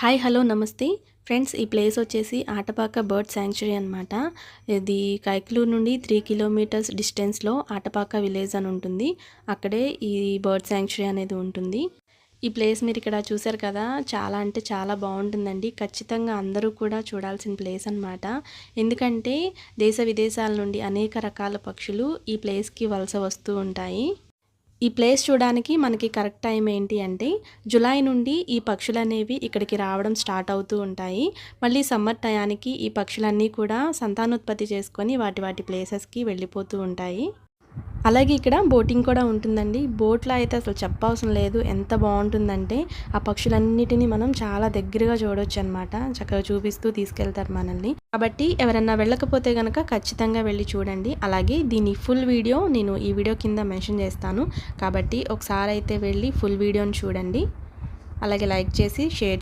Hi hello నమస్తే friends, ఈ place వచ్చేసి ఆటపాక బర్డ్ శాంక్చురీ అనమాట. ఇది కైకలూరు నుండి 3 కిలోమీటర్స్ డిస్టెన్స్లో ఆటపాక విలేజ్ అని ఉంటుంది. అక్కడే ఈ బర్డ్ శాంక్చురీ అనేది ఉంటుంది. ఈ ప్లేస్ మీరు ఇక్కడ చూసారు కదా, చాలా అంటే చాలా బాగుంటుందండి. ఖచ్చితంగా అందరూ కూడా చూడాల్సిన ప్లేస్ అనమాట. ఎందుకంటే దేశ విదేశాల నుండి అనేక రకాల పక్షులు ఈ ప్లేస్కి వలస వస్తూ ఉంటాయి. ఈ ప్లేస్ చూడడానికి మనకి కరెక్ట్ టైం ఏంటి అంటే జూలై నుండి ఈ పక్షులు అనేవి ఇక్కడికి రావడం స్టార్ట్ అవుతూ ఉంటాయి. మళ్ళీ సమ్మర్ టయానికి ఈ పక్షులన్నీ కూడా సంతానోత్పత్తి చేసుకొని వాటి ప్లేసెస్కి వెళ్ళిపోతూ ఉంటాయి. అలాగే ఇక్కడ బోటింగ్ కూడా ఉంటుందండి. బోట్లో అయితే అసలు చెప్పవసరం లేదు, ఎంత బాగుంటుందంటే ఆ పక్షులన్నిటినీ మనం చాలా దగ్గరగా చూడొచ్చు అనమాట. చక్కగా చూపిస్తూ తీసుకెళ్తారు మనల్ని. కాబట్టి ఎవరన్నా వెళ్ళకపోతే కనుక ఖచ్చితంగా వెళ్ళి చూడండి. అలాగే దీని ఫుల్ వీడియో నేను ఈ వీడియో కింద మెన్షన్ చేస్తాను. కాబట్టి ఒకసారి అయితే వెళ్ళి ఫుల్ వీడియోని చూడండి. అలాగే లైక్ చేసి షేర్